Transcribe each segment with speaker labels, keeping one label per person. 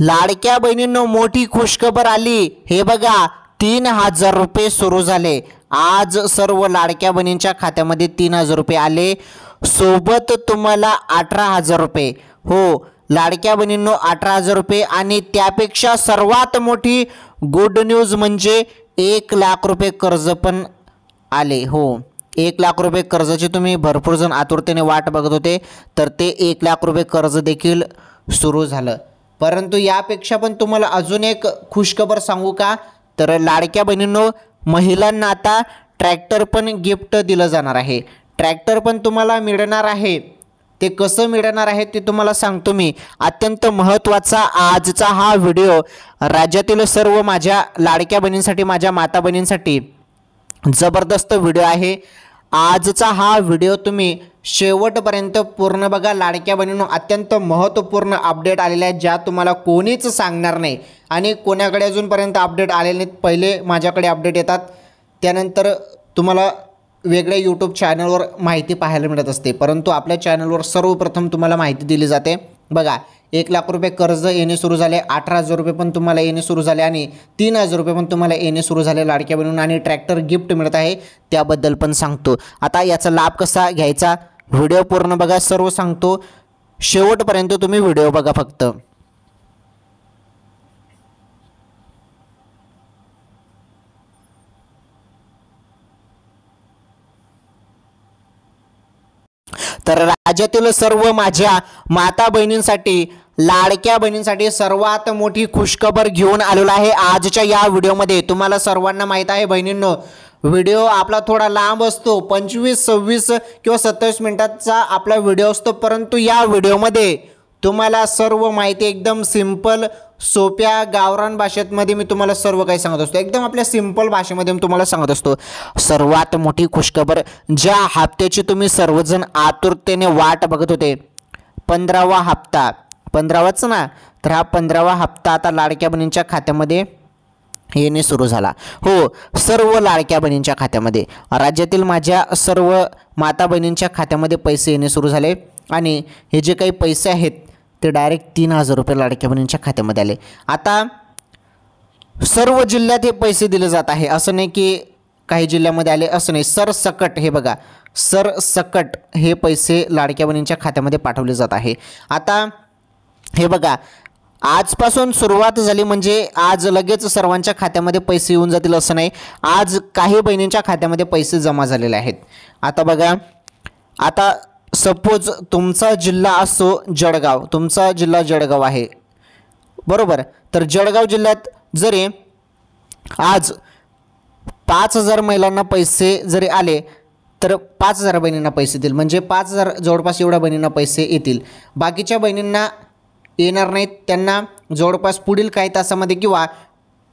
Speaker 1: लाडक्या बहिणींनो मोठी खुशखबर आली। हे बघा 3000 रुपये सुरू झाले। आज सर्व लाडक्या बहिणींच्या खात्यामध्ये 3000 रुपये आले। सोबत तुम्हाला 18000 रुपये। हो लाडक्या बहिणींनो 18000 रुपये आणि त्यापेक्षा सर्वात मोठी गुड न्यूज म्हणजे 1 लाख रुपये कर्ज पण आले। हो 1 लाख रुपये कर्जाची तुम्ही भरपूर जण आतुरतेने वाट बघत होते, तर ते 1 लाख रुपये कर्ज देखील सुरू झालं। परंतु यापेक्षा पण तुम्हाला अजून एक खुशखबर सांगू का, तर लाडक्या बहिणींनो महिलांना आता ट्रॅक्टर पण गिफ्ट दिलं जाणार आहे। ट्रॅक्टर पण तुम्हाला मिळणार आहे। ते कसं मिळणार आहे ते तुम्हाला सांगतो मी। अत्यंत महत्त्वाचा आजचा हा व्हिडिओ राज्यातील सर्व माझ्या लाडक्या बहिणींसाठी, माझ्या माता बहिणींसाठी जबरदस्त व्हिडिओ आहे। आजचा हा व्हिडिओ तुम्ही शेवटपर्यंत पूर्ण बघा। लाडक्या बहिणींनो अत्यंत महत्त्वपूर्ण अपडेट आलेले आहेत, ज्या तुम्हाला कोणीच सांगणार नाही आणि कोणाकडे अजूनपर्यंत अपडेट आलेले नाहीत। पहिले माझ्याकडे अपडेट येतात, त्यानंतर तुम्हाला वेगळ्या यूट्यूब चॅनलवर माहिती पाहायला मिळत असते, परंतु आपल्या चॅनलवर सर्वप्रथम तुम्हाला माहिती दिली जाते। बघा 1 लाख रुपये कर्ज येणे सुरू झाले, 18000 रुपये पण तुम्हाला येणे सुरू झाले आणि 3000 रुपये पण तुम्हाला येणे सुरू झाले लाडक्या बहिणींना, आणि ट्रॅक्टर गिफ्ट मिळत आहे त्याबद्दल पण सांगतो। आता याचा लाभ कसा घ्यायचा व्हिडिओ पूर्ण बघा, सर्व सांगतो। शेवटपर्यंत तुम्ही व्हिडिओ बघा फक्त। तर राज्यातील सर्व माझ्या माता बहिणींसाठी, लाडक्या बहिणींसाठी सर्वात मोठी खुशखबर घेऊन आलेलो आहे आजच्या या व्हिडिओमध्ये। तुम्हाला सर्वांना माहित आहे बहिणींनो, व्हिडिओ आपला थोडा लांब असतो, 25, 26 किंवा 27 मिनिटाचा आपला व्हिडिओ असतो, परंतु या व्हिडिओमध्ये तुम्हाला सर्व माहिती एकदम सिंपल सोप्या गावरान भाषेमध्ये मी तुम्हाला सर्व काही सांगत असतो। एकदम आपल्या सिंपल भाषेमध्ये मी तुम्हाला सांगत असतो। सर्वात मोठी खुशखबर, ज्या हप्त्याची तुम्ही सर्वजण आतुरतेने वाट बघत होते, 15वा हप्ता, 15वाच ना, तर हा 15वा हप्ता आता लाडक्या बहिणींच्या खात्यामध्ये येणे सुरू झाला। हो सर्व लाडक्या बहिणींच्या खात्यामध्ये, राज्यातील माझ्या सर्व माता बहिणींच्या खात्यामध्ये पैसे येणे सुरू झाले आणि हे जे काही पैसे आहेत ते डायरेक्ट 3000 रुपये लाडक्या बहिणींच्या खात्यामध्ये आले। आता सर्व जिल्ह्यात हे पैसे दिले जात आहे, असं नाही की काही जिल्ह्यामध्ये आले असं नाही, सरसकट हे बघा, सरसकट हे पैसे लाडक्या बहिणींच्या खात्यामध्ये पाठवले जात आहे। आता हे बघा आजपासून सुरुवात झाली म्हणजे आज लगेच सर्वांच्या खात्यामध्ये पैसे येऊन जातील असं नाही, आज काही बहिणींच्या खात्यामध्ये पैसे जमा झालेले आहेत। आता बघा, आता सपोज तुमचा जिल्हा असो जळगाव, तुमचा जिल्हा जळगाव आहे बरोबर, तर जळगाव जिल्ह्यात जरी आज 5000 महिलांना पैसे जरी आले तर 5000 बहिणींना पैसे येतील, म्हणजे 5000 जवळपास एवढ्या बहिणींना पैसे येतील। बाकीच्या बहिणींना येणार नाहीत, त्यांना जवळपास पुढील काही तासामध्ये किंवा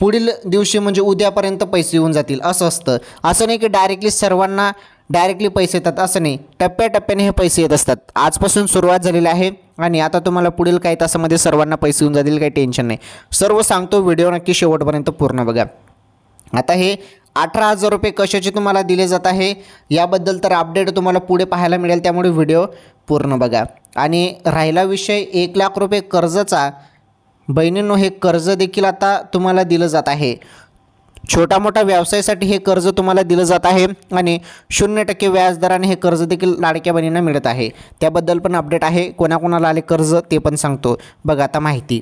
Speaker 1: पुढील दिवशी म्हणजे उद्यापर्यंत पैसे येऊन जातील असं असतं। असं नाही की डायरेक्टली सर्वांना डायरेक्टली पैसे येतात असं नाही, टप्प्याटप्प्याने हे पैसे येत असतात। आजपासून सुरुवात झालेली आहे आणि आता तुम्हाला पुढील काही तासामध्ये सर्वांना पैसे येऊन जातील, काही टेन्शन नाही। सर्व सांगतो, व्हिडिओ नक्की शेवटपर्यंत पूर्ण बघा। आता हे 18000 रुपये कशाचे तुम्हाला दिले जात आहे याबद्दल तर अपडेट तुम्हाला पुढे पाहायला मिळेल, त्यामुळे व्हिडिओ पूर्ण बघा। आणि राहिला विषय 1 लाख रुपये कर्जाचा, बहिणींनो हे कर्ज देखील आता तुम्हाला दिलं जात आहे। छोटा मोठा व्यवसायासाठी हे कर्ज तुम्हाला दिलं जात आहे आणि 0% व्याजदराने हे कर्ज देखील लाडक्या बहिणींना मिळत आहे। त्याबद्दल पण अपडेट आहे, कोणाकोणाला आले कर्ज ते पण सांगतो बघा आता माहिती।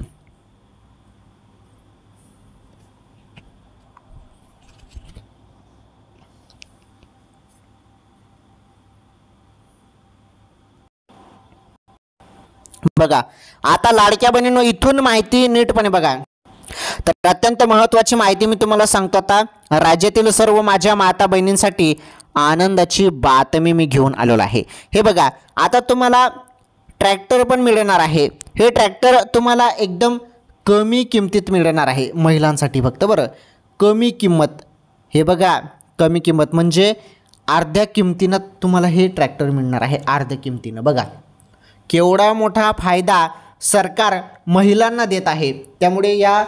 Speaker 1: बघा आता लाडक्या बहिणींनो इथून माहिती नीटपणे बघा। तर अत्यंत महत्त्वाची माहिती मी तुम्हाला सांगतो। आता राज्यातील सर्व माझ्या माता बहिणींसाठी आनंदाची बातमी मी घेऊन आलेलो आहे। हे बघा आता तुम्हाला ट्रॅक्टर पण मिळणार आहे। हे ट्रॅक्टर तुम्हाला एकदम कमी किमतीत मिळणार आहे महिलांसाठी फक्त, बरं कमी किंमत। हे बघा कमी किंमत म्हणजे अर्ध्या किमतीनं तुम्हाला हे ट्रॅक्टर मिळणार आहे, अर्ध्या किमतीनं। बघा केवढा मोठा फायदा सरकार महिलांना देत आहे, त्यामुळे या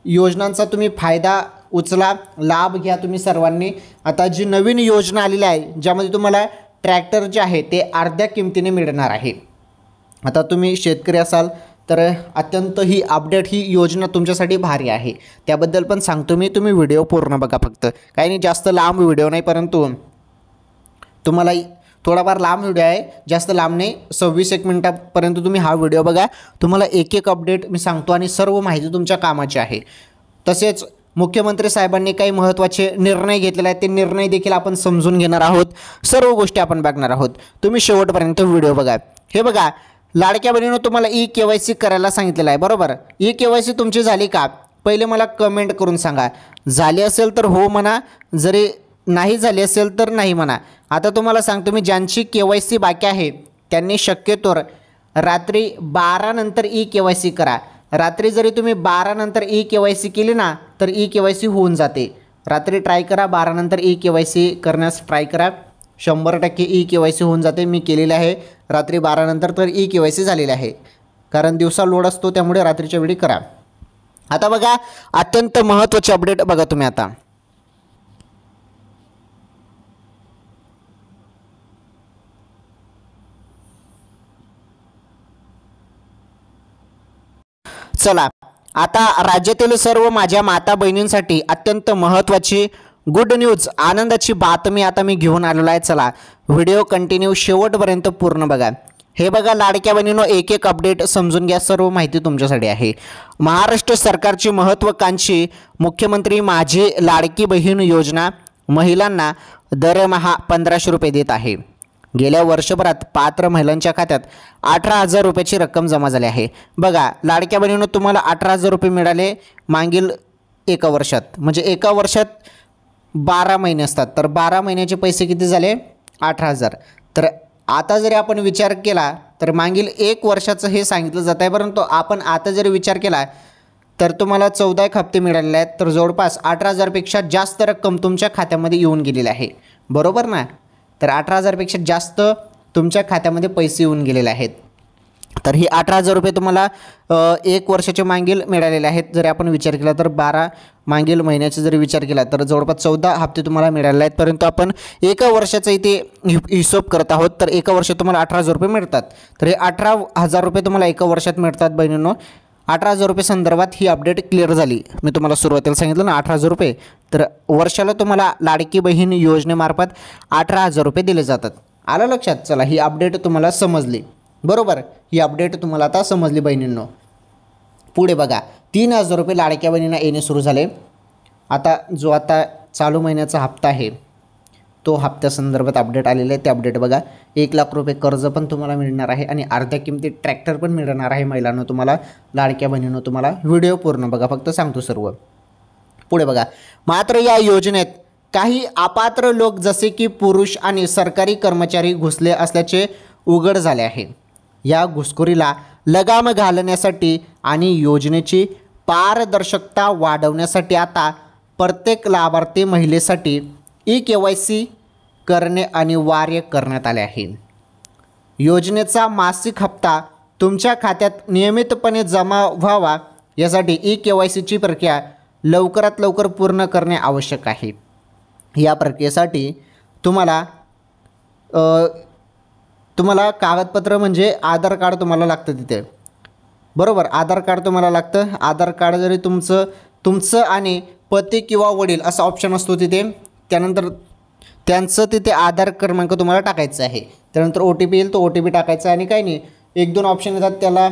Speaker 1: योजनांचा तुम्ही फायदा उचला, लाभ घ्या तुम्ही सर्वांनी। आता जी नवीन योजना आलेली आहे ज्यामध्ये तुम्हाला ट्रॅक्टर जे आहे ते अर्ध्या किमतीने मिळणार आहे। आता तुम्ही शेतकरी असाल तर अत्यंत ही अपडेट ही योजना तुमच्यासाठी भारी आहे, त्याबद्दल पण सांगतो मी. तुम्ही व्हिडिओ पूर्ण बघा फक्त, काही नाही जास्त लांब व्हिडिओ नाही, परंतु तुम्हाला थोडाफार लांब व्हिडिओ आहे, जास्त लांब नाही, 26-1 मिनिटापर्यंत तुम्ही हा व्हिडिओ बघा. तुम्हाला एक एक अपडेट मी सांगतो आणि सर्व माहिती तुमच्या कामाची आहे. तसेच मुख्यमंत्री साहेबांनी काही महत्त्वाचे निर्णय घेतलेले आहेत, ते निर्णय देखील आपण समजून घेणार आहोत. सर्व गोष्टी आपण बघणार आहोत. तुम्ही शेवटपर्यंत व्हिडिओ बघा. हे बघा, लाडक्या बहिणीनं तुम्हाला KYC करायला सांगितलेलं आहे, बरोबर. KYC तुमची झाली का? पहिले मला कमेंट करून सांगा. झाली असेल तर हो म्हणा, जरी नाही झाली असेल तर नाही म्हणा. आता तुम्हाला सांगतो मी, ज्यांची KYC बाकी आहे त्यांनी शक्यतोवर रात्री 12 नंतर KYC करा. रात्री जरी तुम्ही 12 नंतर KYC केली ना तर KYC होऊन जाते. रात्री ट्राय करा, 12 नंतर KYC करण्यास ट्राय करा, 100% KYC होऊन जाते. मी केलेले आहे रात्री 12 नंतर, तर KYC झालेले आहे. कारण दिवसा लोड असतो, त्यामुळे रात्रीच्या वेळी करा. आता बघा, अत्यंत महत्त्वाचे अपडेट बघा तुम्ही आता. चला, आता राज्यातील सर्व माझ्या माता बहिणींसाठी अत्यंत महत्त्वाची गुड न्यूज, आनंदाची बातमी आता मी घेऊन आलेलो आहे. चला, व्हिडिओ कंटिन्यू शेवटपर्यंत पूर्ण बघा. हे बघा लाडक्या बहिणींनो, एक एक अपडेट समजून घ्या, सर्व माहिती तुमच्यासाठी आहे. महाराष्ट्र सरकारची महत्त्वाकांक्षी मुख्यमंत्री माझी लाडकी बहीण योजना महिलांना दरमहा 1500 रुपये देत आहे. गेल्या वर्षभरात पात्र महिलांच्या खात्यात 18,000 रुपयाची रक्कम जमा झाली आहे. बघा लाडक्या बहिणींनो, तुम्हाला 18,000 रुपये मिळाले मागील एका वर्षात, म्हणजे एका वर्षात 12 महिने असतात, तर 12 महिन्याचे पैसे किती झाले? 18,000. तर आता जरी आपण विचार केला तर मागील एक वर्षाचं हे सांगितलं जात आहे, परंतु आपण आता जरी विचार केला तर तुम्हाला 14 हप्ते मिळालेले आहेत. तर जवळपास 18,000पेक्षा जास्त रक्कम तुमच्या खात्यामध्ये येऊन गेलेली आहे, बरोबर ना. तर 18,000पेक्षा जास्त तुमच्या खात्यामध्ये पैसे येऊन गेलेले आहेत. तर ही 18,000 रुपये तुम्हाला एक वर्षाचे मागील मिळालेले आहेत. जरी आपण विचार केला तर 12 मागील महिन्याचे जरी विचार केला तर जवळपास 14 हप्ते तुम्हाला मिळालेले आहेत. परंतु आपण एका वर्षाचा इथे हिशोब करत आहोत, तर एका वर्षात तुम्हाला 18,000 रुपये मिळतात. तर हे 18,000 रुपये तुम्हाला एका वर्षात मिळतात बहिणींनो. 18,000 रुपये संदर्भात ही अपडेट क्लिअर झाली. मी तुम्हाला सुरुवातीला सांगितलं ना 18,000 रुपये, तर वर्षाला तुम्हाला लाडकी बहीण योजनेमार्फत 18,000 रुपये दिले जातात. आलं लक्षात? चला, ही अपडेट तुम्हाला समजली, बरोबर. ही अपडेट तुम्हाला आता समजली बहिणींनो. पुढे बघा, 3,000 रुपये लाडक्या बहिणींना येणे सुरू झाले. आता जो आता चालू महिन्याचा हप्ता आहे तो हप्त्यासंदर्भात अपडेट आलेले आहे, ते अपडेट बघा. 1,00,000 रुपये कर्ज पण तुम्हाला मिळणार आहे आणि अर्ध्या किमतीत ट्रॅक्टर पण मिळणार आहे महिलांनो तुम्हाला, लाडक्या बहिणींनो तुम्हाला. व्हिडिओ पूर्ण बघा, फक्त सांगतो सर्व. पुढे बघा, मात्र या योजनेत काही अपात्र लोक जसे की पुरुष आणि सरकारी कर्मचारी घुसले असल्याचे उघड झाले आहे. या घुसखोरीला लगाम घालण्यासाठी आणि योजनेची पारदर्शकता वाढवण्यासाठी आता प्रत्येक लाभार्थी महिलेसाठी KYC करणे अनिवार्य करण्यात आले आहे. योजनेचा मासिक हप्ता तुमच्या खात्यात नियमितपणे जमा व्हावा यासाठी KYCची प्रक्रिया लवकरात लवकर पूर्ण करणे आवश्यक आहे. या प्रक्रियेसाठी तुम्हाला कागदपत्र म्हणजे आधार कार्ड तुम्हाला लागतं तिथे, बरोबर. आधार कार्ड तुम्हाला लागतं. आधार कार्ड जरी तुमचं आणि पती किंवा वडील असा ऑप्शन असतो तिथे, त्यानंतर त्यांचं तिथे आधार क्रमांक तुम्हाला टाकायचा आहे. त्यानंतर OTP येईल, तो OTP टाकायचा आणि काही नाही, 1-2 ऑप्शन येतात, त्याला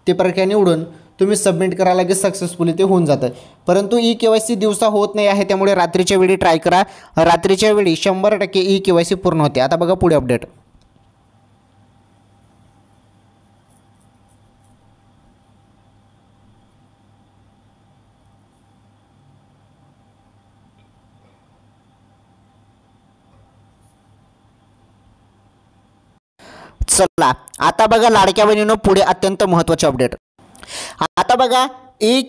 Speaker 1: ते प्रक्रिया निवडून तुम्ही सबमिट करायला लगेच सक्सेसफुली ते होऊन जातं. परंतु KYC दिवसा होत नाही आहे, त्यामुळे रात्रीच्या वेळी ट्राय करा. रात्रीच्या वेळी 100% KYC पूर्ण होते. आता बघा पुढे अपडेट. चला, आता बघा लाडक्या बहिणींनो, पुढे अत्यंत महत्त्वाचे अपडेट. आता बघा,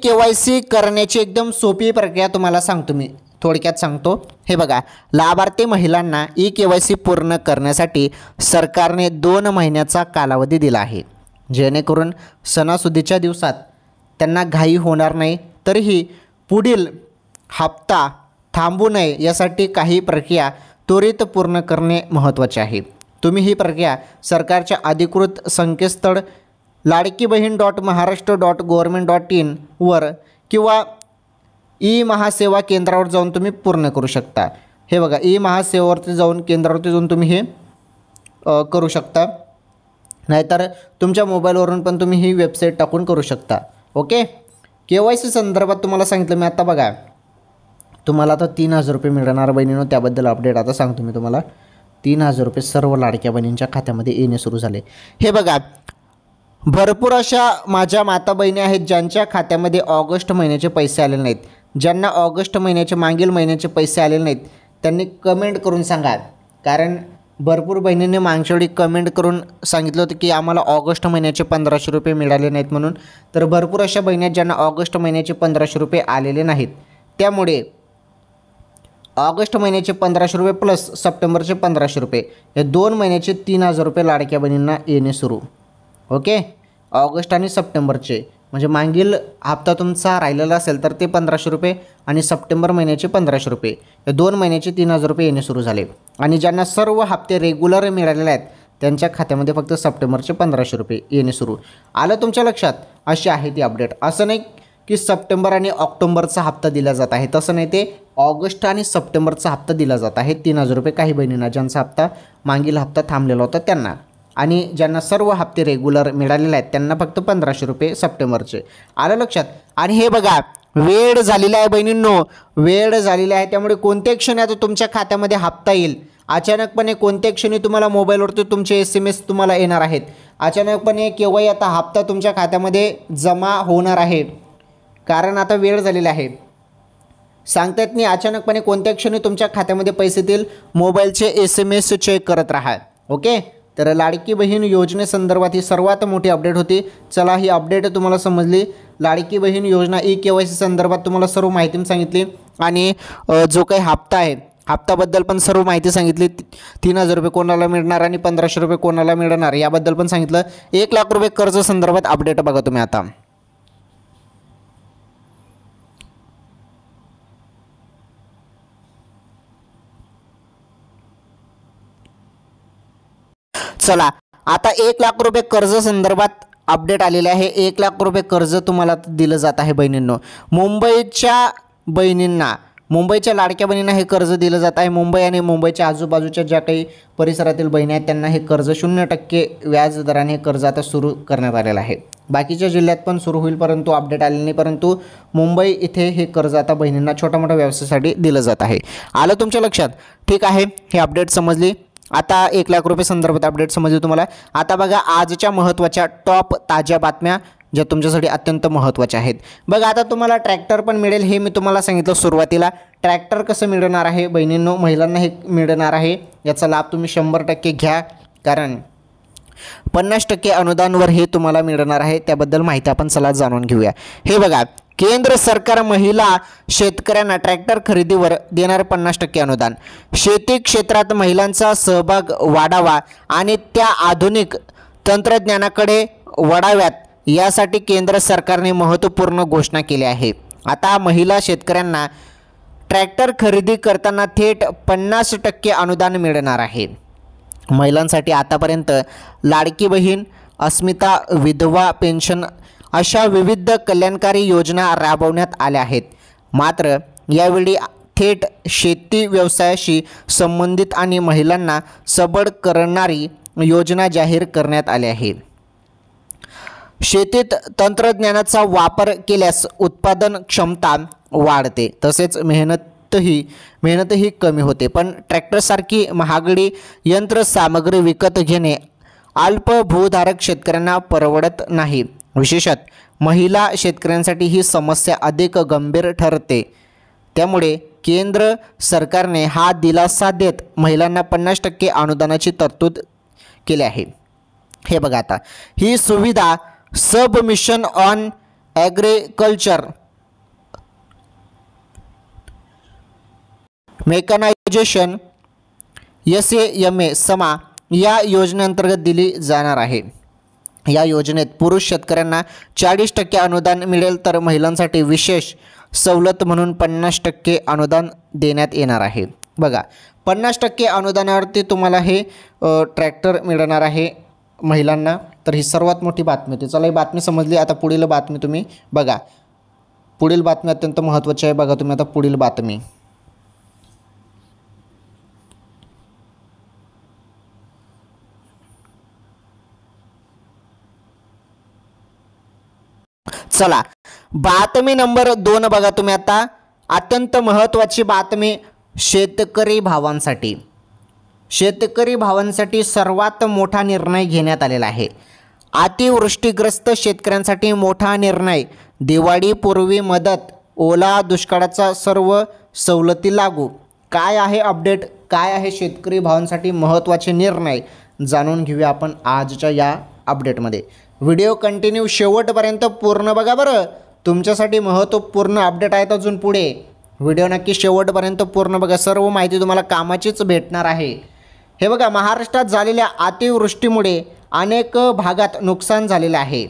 Speaker 1: KYC करण्याची एकदम सोपी प्रक्रिया तुम्हाला सांगतो मी, थोडक्यात सांगतो. हे बघा, लाभार्थी महिलांना KYC पूर्ण करण्यासाठी सरकारने 2 महिन्याचा कालावधी दिला आहे, जेणेकरून सणासुदीच्या दिवसात त्यांना घाई होणार नाही. तरीही पुढील हप्ता थांबू नये यासाठी काही प्रक्रिया त्वरित पूर्ण करणे महत्त्वाचे आहे. तुम्ही ही प्रक्रिया सरकारच्या अधिकृत संकेतस्थळ लाडकीबहीण.महाराष्ट्र.gov.in वर किंवा ई महासेवा केंद्रावर जाऊन तुम्ही पूर्ण करू शकता। हे बघा, ई महासेवावरती जाऊन केंद्रावरती जाऊन तुम्ही हे करू शकता, नाहीतर तुमच्या मोबाईलवरून पण तुम्ही ही वेबसाईट टाकून करू शकता। ओके, KYC संदर्भात तुम्हाला सांगितलं मी आता। बघा, तुम्हाला आता 3000 रुपये मिळणार बहिणींनो, त्याबद्दल अपडेट आता सांगतो मी तुम्हाला। 3000 रुपये सर्व लाडक्या बहिणींच्या खात्यामध्ये येणे सुरू झाले। हे बघा, भरपूर अशा माझ्या माता बहिणी आहेत ज्यांच्या खात्यामध्ये ऑगस्ट महिन्याचे पैसे आलेले नाहीत। ज्यांना ऑगस्ट महिन्याचे मागील महिन्याचे पैसे आलेले नाहीत त्यांनी कमेंट करून सांगा, कारण भरपूर बहिणींनी मागच्या वेळी कमेंट करून सांगितलं होतं की आम्हाला ऑगस्ट महिन्याचे 1500 रुपये मिळाले नाहीत म्हणून। तर भरपूर अशा बहिणी आहेत ज्यांना ऑगस्ट महिन्याचे 1500 रुपये आलेले नाहीत, त्यामुळे ऑगस्ट महिन्याचे 1500 रुपये प्लस सप्टेंबरचे 1500 रुपये हे 2 महिन्याचे 3000 रुपये लाडक्या बहिणींना येणे सुरू। ओके, ऑगस्ट आणि सप्टेंबरचे म्हणजे मागील हप्ता तुमचा राहिलेला असेल तर ते 1500 रुपये आणि सप्टेंबर महिन्याचे 1500 रुपये हे 2 महिन्याचे 3000 रुपये येणे सुरू झाले। आणि ज्यांना सर्व हप्ते रेग्युलर मिळालेले आहेत त्यांच्या खात्यामध्ये फक्त सप्टेंबरचे 1500 रुपये येणे सुरू आलं। तुमच्या लक्षात अशी आहे ती अपडेट। असं नाही की सप्टेंबर आणि ऑक्टोबरचा हप्ता दिला जात आहे, तसं नाही, ते ऑगस्ट आणि सप्टेंबरचा हप्ता दिला जात आहे 3000 रुपये काही बहिणींना ज्यांचा हप्ता मागील हप्ता थांबलेला होता त्यांना, आणि ज्यांना सर्व हप्ते रेग्युलर मिळालेले आहेत त्यांना फक्त 1500 रुपये सप्टेंबरचे। आलं लक्षात। आणि हे बघा, वेळ झालेला आहे बहिणींनो, वेळ झालेली आहे, त्यामुळे कोणत्या क्षणी आता तुमच्या खात्यामध्ये हप्ता येईल, अचानकपणे कोणत्या क्षणी तुम्हाला मोबाईलवरती तुमचे SMS तुम्हाला येणार आहेत, अचानकपणे केव्हाही आता हप्ता तुमच्या खात्यामध्ये जमा होणार आहे, कारण आता वेळ झालेली आहे, सांगता येत नाही अचानकपणे कोणत्या क्षणी तुमच्या खात्यामध्ये पैसे येतील। मोबाईलचे SMS चेक करत राहा। ओके, तर लाडकी बहीण योजनेसंदर्भात ही सर्वात मोठी अपडेट होती। चला, ही अपडेट तुम्हाला समजली। लाडकी बहीण योजना KYC संदर्भात तुम्हाला सर्व माहिती सांगितली, आणि जो काही हप्ता आहे हप्त्याबद्दल पण सर्व माहिती सांगितली। 3000 रुपये कोणाला मिळणार आणि 1500 रुपये कोणाला मिळणार याबद्दल पण सांगितलं। 1 लाख रुपये कर्ज संदर्भात अपडेट बघा तुम्ही आता। चला, आता 1 लाख रुपये कर्ज संदर्भात अपडेट आलेले आहे। 1 लाख रुपये कर्ज तुम्हाला दिलं जात आहे बहिणींनो। मुंबईच्या बहिणींना, मुंबईच्या लाडक्या बहिणींना हे कर्ज दिलं जात आहे। मुंबई आणि मुंबईच्या आजूबाजूच्या ज्या काही परिसरातील बहिणी आहेत त्यांना हे कर्ज 0% व्याज दराने हे कर्ज आता सुरू करण्यात आलेलं आहे। बाकीच्या जिल्ह्यात पण सुरू होईल, परंतु अपडेट आलेली नाही, परंतु मुंबई इथे हे कर्ज आता बहिणींना छोट्या मोठ्या व्यवसायासाठी दिलं जात आहे। आलं तुमच्या लक्षात? ठीक आहे, हे अपडेट समजली। आता 1 लाख रुपये संदर्भात अपडेट समजली तुम्हाला। आता बघा, आजच्या महत्त्वाच्या टॉप ताज्या बातम्या ज्या तुमच्यासाठी अत्यंत महत्त्वाच्या आहेत। बघा, आता तुम्हाला ट्रॅक्टर पण मिळेल हे मी तुम्हाला सांगितलं सुरुवातीला। ट्रॅक्टर कसं मिळणार आहे बहिणींनो, महिलांना हे मिळणार आहे, याचा लाभ तुम्ही 100% घ्या, कारण 50% अनुदानवर हे तुम्हाला मिळणार आहे। त्याबद्दल माहिती आपण चला जाणून घेऊया। हे बघा, केंद्र सरकार महिला शेतकऱ्यांना ट्रॅक्टर खरेदीवर देणार 50% अनुदान। शेती क्षेत्रात महिलांचा सहभाग वाढावा आणि त्या आधुनिक तंत्रज्ञानाकडे वळाव्यात यासाठी केंद्र सरकारने महत्त्वपूर्ण घोषणा केली आहे। आता महिला शेतकऱ्यांना ट्रॅक्टर खरेदी करताना थेट 50% अनुदान मिळणार आहे। महिलांसाठी आतापर्यंत लाडकी बहीण, अस्मिता, विधवा पेन्शन अशा विविध कल्याणकारी योजना राबवण्यात आल्या आहेत, मात्र यावेळी थेट शेती व्यवसायाशी संबंधित आणि महिलांना सबळ करणारी योजना जाहीर करण्यात आली आहे। शेतीत तंत्रज्ञानाचा वापर केल्यास उत्पादन क्षमता वाढते, तसेच मेहनतही कमी होते, पण ट्रॅक्टरसारखी महागडी यंत्रसामग्री विकत घेणे अल्पभूधारक शेतकऱ्यांना परवडत नाही। विशेषतः महिला शेतकऱ्यांसाठी ही समस्या अधिक गंभीर ठरते, त्यामुळे केंद्र सरकारने हा दिलासा देत महिलांना 50% अनुदानाची तरतूद केली आहे। हे बघा, आता ही सुविधा सबमिशन ऑन ॲग्रिकल्चर मेकनायझेशन SAMA समा या योजनेअंतर्गत दिली जाणार आहे। या योजनेत पुरुष शेतकऱ्यांना 40% अनुदान मिळेल, तर महिलांसाठी विशेष सवलत म्हणून 50% अनुदान देण्यात येणार आहे। बघा, 50% अनुदानावरती तुम्हाला हे ट्रॅक्टर मिळणार आहे महिलांना। तर ही सर्वात मोठी बातमी होती. चला ही बातमी समजली. आता पुढील बातमी तुम्ही बघा. पुढील बातमी अत्यंत महत्त्वाची आहे. बघा तुम्ही आता पुढील बातमी. चला बातमी नंबर 2 बघा तुम्ही आता. अत्यंत महत्त्वाची बातमी शेतकरी भावांसाठी. शेतकरी भावांसाठी सर्वात मोठा निर्णय घेण्यात आलेला आहे. अतिवृष्टीग्रस्त शेतकऱ्यांसाठी मोठा निर्णय. दिवाळीपूर्वी मदत, ओला दुष्काळाचा सर्व सवलती लागू. काय आहे अपडेट, काय आहे शेतकरी भावांसाठी महत्त्वाचे निर्णय, जाणून घेऊया आपण आजच्या या अपडेटमध्ये. व्हिडिओ कंटिन्यू शेवटपर्यंत पूर्ण बघा बरं. तुमच्यासाठी महत्त्वपूर्ण अपडेट आहेत अजून पुढे. व्हिडिओ नक्की शेवटपर्यंत पूर्ण बघा. सर्व माहिती तुम्हाला कामाचीच भेटणार आहे. हे बघा, महाराष्ट्रात झालेल्या अतिवृष्टीमुळे अनेक भागात नुकसान झालेले आहे.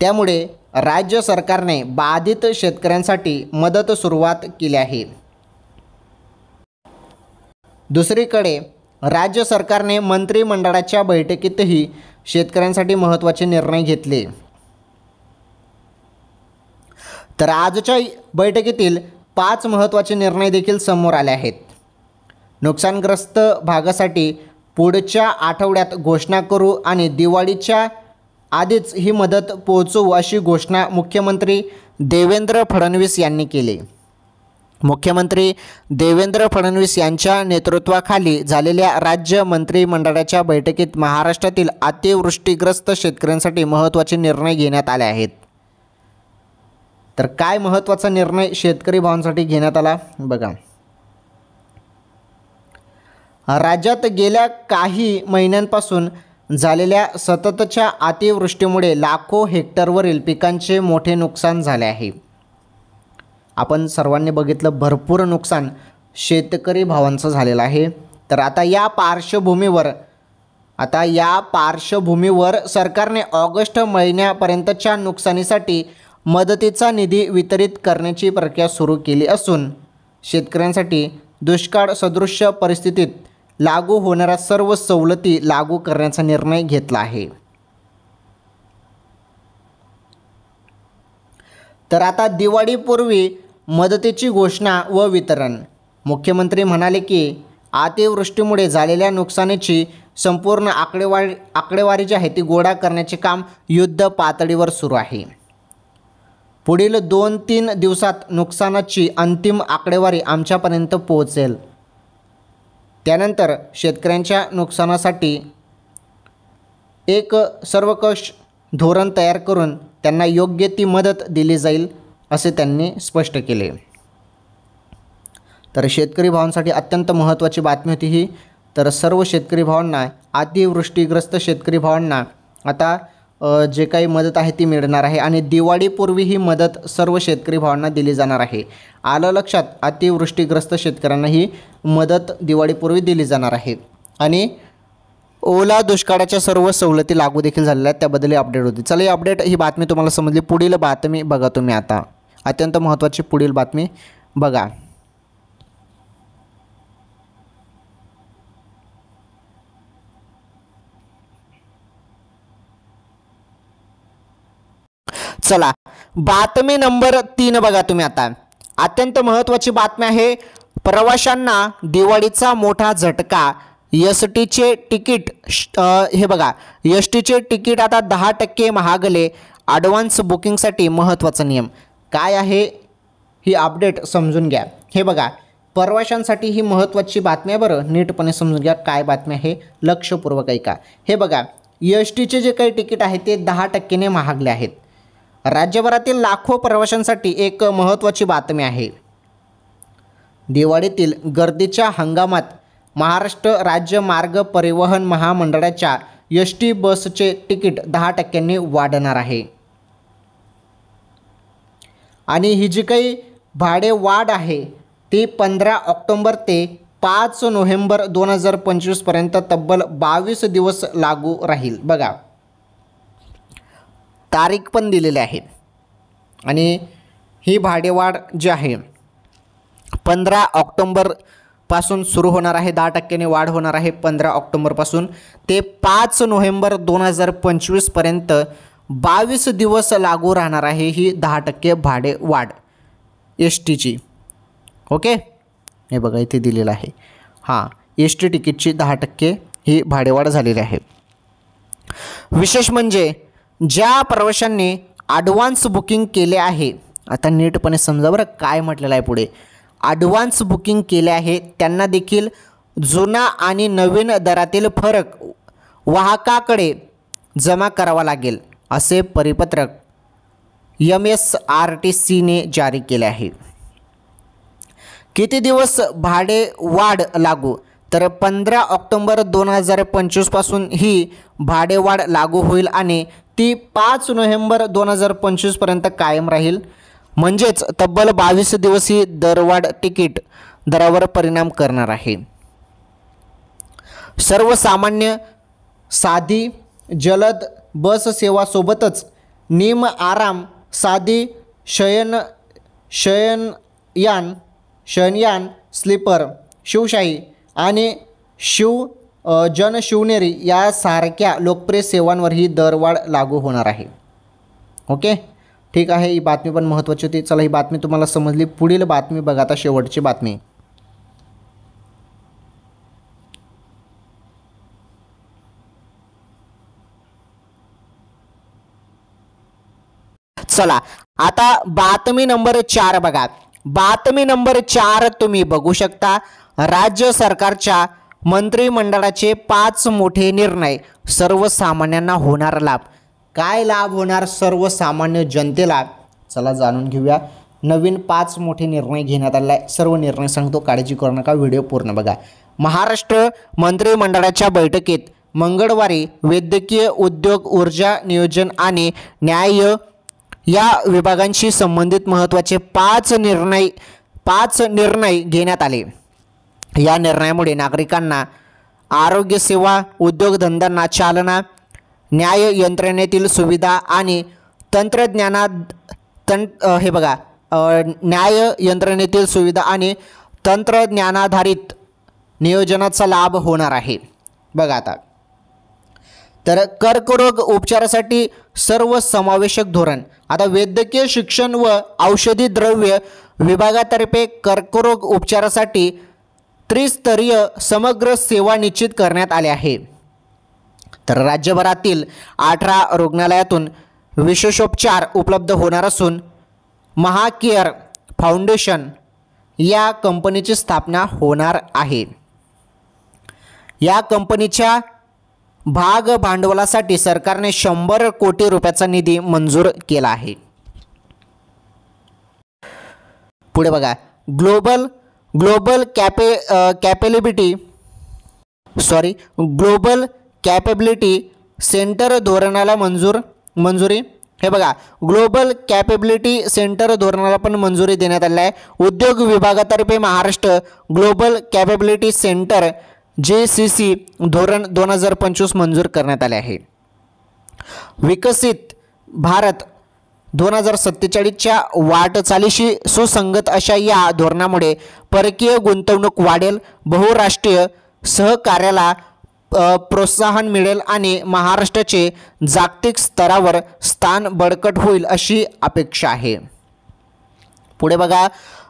Speaker 1: त्यामुळे राज्य सरकारने बाधित शेतकऱ्यांसाठी मदत सुरुवात केली आहे. दुसरीकडे राज्य सरकारने मंत्रिमंडळाच्या बैठकीतही शेतकऱ्यांसाठी महत्त्वाचे निर्णय घेतले. तर आजच्या बैठकीतील 5 महत्त्वाचे निर्णय देखील समोर आले आहेत. नुकसानग्रस्त भागासाठी पुढच्या आठवड्यात घोषणा करू आणि दिवाळीच्या आधीच ही मदत पोहोचवू अशी घोषणा मुख्यमंत्री देवेंद्र फडणवीस यांनी केली. मुख्यमंत्री देवेंद्र फडणवीस यांच्या नेतृत्वाखाली झालेल्या राज्य मंत्रिमंडळाच्या बैठकीत महाराष्ट्रातील अतिवृष्टीग्रस्त शेतकऱ्यांसाठी महत्त्वाचे निर्णय घेण्यात आले आहेत. तर काय महत्त्वाचा निर्णय शेतकरी भावांसाठी घेण्यात आला बघा. राज्यात गेल्या काही महिन्यांपासून झालेल्या सततच्या अतिवृष्टीमुळे लाखो हेक्टरवरील पिकांचे मोठे नुकसान झाले आहे. आपण सर्वांनी बघितलं, भरपूर नुकसान शेतकरी भावांचं झालेलं आहे. तर आता या पार्श्वभूमीवर सरकारने ऑगस्ट महिन्यापर्यंतच्या नुकसानीसाठी मदतीचा निधी वितरित करण्याची प्रक्रिया सुरू केली असून शेतकऱ्यांसाठी दुष्काळ सदृश परिस्थितीत लागू होणाऱ्या सर्व सवलती लागू करण्याचा निर्णय घेतला आहे. तर आता दिवाळीपूर्वी मदतीची घोषणा व वितरण. मुख्यमंत्री म्हणाले की अतिवृष्टीमुळे झालेल्या नुकसानीची संपूर्ण आकडेवारी जी आहे ती गोळा करण्याचे काम युद्ध पातळीवर सुरू आहे. पुढील 2-3 दिवसात नुकसानाची अंतिम आकडेवारी आमच्यापर्यंत पोहोचेल. त्यानंतर शेतकऱ्यांच्या नुकसानासाठी एक सर्वकष धोरण तयार करून त्यांना योग्य ती मदत दिली जाईल असे त्यांनी स्पष्ट केले. तर शेतकरी भावांसाठी अत्यंत महत्त्वाची बातमी होती ही. तर सर्व शेतकरी भावांना, अतिवृष्टीग्रस्त शेतकरी भावांना आता जे काही मदत आहे ती मिळणार आहे आणि दिवाळीपूर्वी ही मदत सर्व शेतकरी भावांना दिली जाणार आहे. आलं लक्षात, अतिवृष्टीग्रस्त शेतकऱ्यांना ही मदत दिवाळीपूर्वी दिली जाणार आहे. आणि ओला दुष्काळाच्या सर्व सवलती लागू देखील झालेल्या आहेत, त्याबद्दल अपडेट होती. चला, ही अपडेट, ही बातमी तुम्हाला समजली. पुढील बातमी बघा तुम्ही आता. अत्यंत महत्त्वाची पुढील बातमी बघा. चला बातमी नंबर 3 बघा तुम्ही आता. अत्यंत महत्त्वाची बातमी आहे. प्रवाशांना दिवाळीचा मोठा झटका. एसटीचे तिकीट हे बघा, एसटीचे तिकीट आता 10% महागले. ॲडव्हान्स बुकिंगसाठी महत्त्वाचा नियम. काय आहे ही अपडेट समजून घ्या. हे बघा, प्रवाशांसाठी ही महत्त्वाची बातमी आहे बरं. नीटपणे समजून घ्या काय बातमी आहे, लक्षपूर्वक ऐका. हे बघा, एसटीचे जे काही तिकीट आहे ते 10% महागले आहेत. राज्यभरातील लाखो प्रवाशांसाठी एक महत्त्वाची बातमी आहे. दिवाळीतील गर्दीच्या हंगामात महाराष्ट्र राज्य मार्ग परिवहन महामंडळाच्या एस टी बसचे तिकीट 10% वाढणार आहे. आणि ही जी काही भाडे वाढ आहे ती 15 ऑक्टोंबर ते 5 नोव्हेंबर 2025 पर्यंत तब्बल 22 दिवस लागू राहील. बघा, तारीख पण दिलेली आहे. आणि ही भाडेवाढ जी आहे 15 ऑक्टोंबर पासून सुरू होणार आहे, 10% वाढ होणार आहे 15 ऑक्टोबरपासून ते 5 नोव्हेंबर 2025 पर्यंत 22 दिवस लागू राहणार आहे ही 10% भाडे वाढ एस टीची. ओके, हे बघा इथे दिलेलं आहे. हां, एस टी तिकीटची 10% ही भाडेवाढ झालेली आहे. विशेष म्हणजे ज्या प्रवाशांनी ॲडव्हान्स बुकिंग केले आहे, आता नीटपणे समजा बरं काय म्हटलेलं आहे पुढे, ॲडव्हान्स बुकिंग केले आहे त्यांना देखील जुना आणि नवीन दरातील फरक वाहकाकडे जमा करावा लागेल असे परिपत्रक MSRTCने जारी केले आहे. किती दिवस भाडे वाढ लागू, तर 15 ऑक्टोबर 2025 पासून ही भाडेवाढ लागू होईल आणि ती 5 नोव्हेंबर 2025 पर्यंत कायम राहील. म्हणजेच तब्बल 22 दिवस ही दरवाढ तिकीट दरावर परिणाम करणार आहे. सर्वसामान्य साधी जलद बस सेवासोबतच निम आराम साधी शयनयान स्लीपर शिवशाही आणि जनशिवनेरी यासारख्या लोकप्रिय सेवांवर ही दरवाढ लागू होणार आहे. ओके, ठीक आहे. ही बातमी पण महत्त्वाची होती. चला, ही बातमी तुम्हाला समजली. पुढील बातमी बघा, आता शेवटची बातमी. चला, आता बातमी नंबर 4 बघा. बातमी नंबर 4 तुम्ही बघू शकता. राज्य सरकारच्या मंत्रिमंडळाचे 5 मोठे निर्णय, सर्वसामान्यांना होणार लाभ. काय लाभ होणार सर्वसामान्य जनतेला, चला जाणून घेऊया. नवीन 5 मोठे निर्णय घेण्यात आले आहे. सर्व निर्णय सांगतो, काळजी करू नका, व्हिडिओ पूर्ण बघा. महाराष्ट्र मंत्रिमंडळाच्या बैठकीत मंगळवारी वैद्यकीय उद्योग, ऊर्जा, नियोजन आणि न्याय या विभागांशी संबंधित महत्त्वाचे 5 निर्णय घेण्यात आले. या निर्णयामुळे नागरिकांना आरोग्य सेवा, उद्योगधंद्यांना चालना, न्याय यंत्रणेतील सुविधा आणि न्याय यंत्रणेतील सुविधा आणि तंत्रज्ञानाधारित नियोजनाचा लाभ होणार आहे. बघा आता, तर कर्करोग उपचारासाठी सर्वसमावेशक धोरण. आता वैद्यकीय शिक्षण व औषधी द्रव्य विभागातर्फे कर्करोग उपचारासाठी त्रिस्तरीय समग्र सेवा निश्चित करण्यात आले आहे. तर राज्यभरातील 18 रुग्णालयातून विशेषोपचार उपलब्ध होणार असून महाकेअर फाउंडेशन या कंपनीची स्थापना होणार आहे. या कंपनीच्या भाग भांडवलासाठी सरकारने 100 कोटी रुपयाचा निधी मंजूर केला आहे. पुढे बघा, ग्लोबल कॅपेबिलिटी सेंटर धोरणाला मंजुरी. हे बघा, ग्लोबल कॅपेबिलिटी सेंटर धोरणाला पण मंजुरी देण्यात आली आहे. उद्योग विभागातर्फे Maharashtra global capability centre JCC धोरण 2025 मंजूर करण्यात आले आहे. विकसित भारत 2047च्या वाटचालीशी सुसंगत अशा या धोरणामुळे परकीय गुंतवणूक वाढेल, बहुराष्ट्रीय सहकार्याला प्रोत्साहन मिळेल आणि महाराष्ट्राचे जागतिक स्तरावर स्थान बळकट होईल अशी अपेक्षा आहे. पुढे बघा,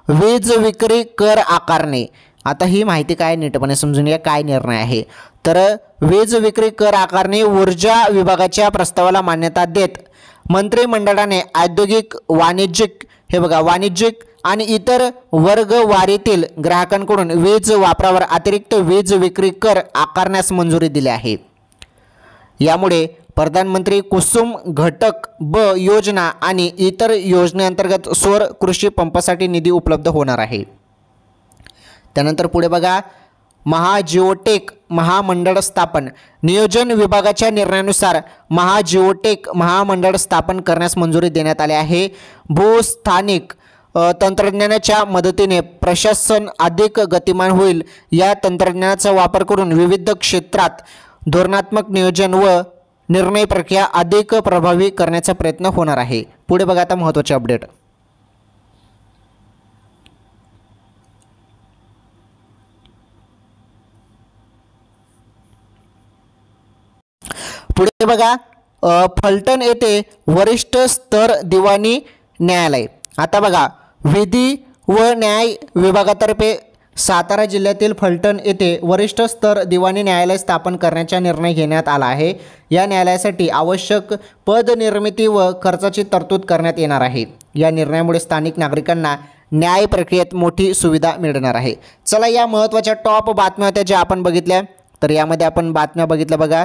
Speaker 1: वीज विक्री कर आकारणे. आता ही माहिती काय नीटपणे समजून घ्या, काय निर्णय आहे. तर वीज विक्री कर आकारणे ऊर्जा विभागाच्या प्रस्तावाला मान्यता देत मंत्रिमंडळाने औद्योगिक, वाणिज्यिक आणि इतर वर्गवारीतील ग्राहकांकडून वीज वापरावर अतिरिक्त वीज विक्री कर आकारण्यास मंजुरी दिली आहे. यामुळे प्रधानमंत्री कुसुम घटक ब योजना आणि इतर योजनेअंतर्गत सौर कृषी पंपासाठी निधी उपलब्ध होणार आहे. त्यानंतर पुढे बघा, महाजिओटेक महामंडळ स्थापन. नियोजन विभागाच्या निर्णयानुसार महाजिओटेक महामंडळ स्थापन करण्यास मंजुरी देण्यात आली आहे. भूस्थानिक तंत्रज्ञानाच्या मदतीने प्रशासन अधिक गतिमान होईल. या तंत्रज्ञानाचा वापर करून विविध क्षेत्रात धोरणात्मक नियोजन व निर्णय प्रक्रिया अधिक प्रभावी करण्याचा प्रयत्न होणार आहे. पुढे बघा आता महत्त्वाचे अपडेट. पुढे बघा फलटण येथे वरिष्ठ स्तर दिवाणी न्यायालय। आता बघा विधी व न्याय विभागातर्फे सातारा जिल्ह्यातील फलटण येथे वरिष्ठ स्तर दिवाणी न्यायालय स्थापन करण्याचा निर्णय घेण्यात आला आहे। या न्यायालयासाठी आवश्यक पद निर्मिती व खर्चाची तरतूद करण्यात येणार आहे। या निर्णयामुळे स्थानिक नागरिकांना न्याय प्रक्रियेत मोठी सुविधा मिळणार आहे। चला या महत्त्वाच्या टॉप बातम्या होत्या ज्या आपण बघितल्या, तर यामध्ये आपण बातम्या बघितल्या बघा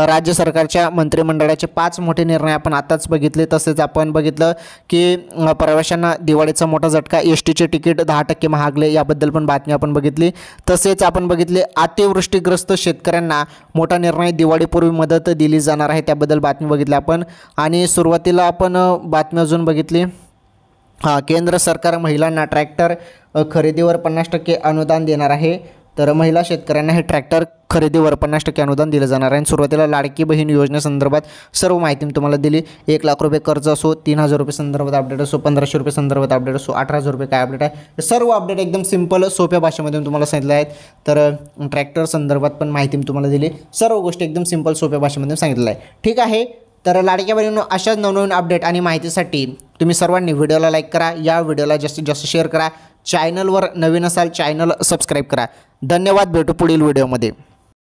Speaker 1: राज्य सरकारच्या मंत्रिमंडळाचे 5 मोठे निर्णय आपण आताच बघितले। तसेच आपण बघितलं की प्रवाशांना दिवाळीचा मोठा झटका, एसटीचे तिकीट 10% महागले याबद्दल पण बातमी आपण बघितली। तसेच आपण बघितले अतिवृष्टीग्रस्त शेतकऱ्यांना मोठा निर्णय, दिवाळीपूर्वी मदत दिली जाणार आहे त्याबद्दल बातमी बघितली आपण। आणि सुरुवातीला आपण बातमी अजून बघितली केंद्र सरकार महिलांना ट्रॅक्टर खरेदीवर 50% अनुदान देणार आहे। तर महिला शेतकऱ्यांना हे ट्रॅक्टर खरेदीवर 50% अनुदान दिलं जाणार आहे। सुरुवातीला लाडकी बहीण योजनेसंदर्भात सर्व माहिती मी तुम्हाला दिली। 1 लाख रुपये कर्ज असो, 3000 रुपये संदर्भात अपडेट असो, 1500 रुपये संदर्भात अपडेट असो, 18,000 रुपये काय अपडेट आहे, सर्व अपडेट एकदम सिंपल सोप्या भाषेमध्ये तुम्हाला सांगितले आहेत। तर ट्रॅक्टर संदर्भात पण माहिती मी तुम्हाला दिली, सर्व गोष्टी एकदम सिंपल सोप्या भाषेमध्ये सांगितलं आहे। ठीक आहे, तर लाडक्या बहिणींनो अशाच नवनवीन अपडेट आणि माहितीसाठी तुम्ही सर्वांनी व्हिडिओला लाईक करा, या व्हिडिओला जास्तीत जास्त शेअर करा, चॅनलवर नवीन असाल चॅनल सबस्क्राईब करा। धन्यवाद, भेटू पुढील व्हिडिओमध्ये।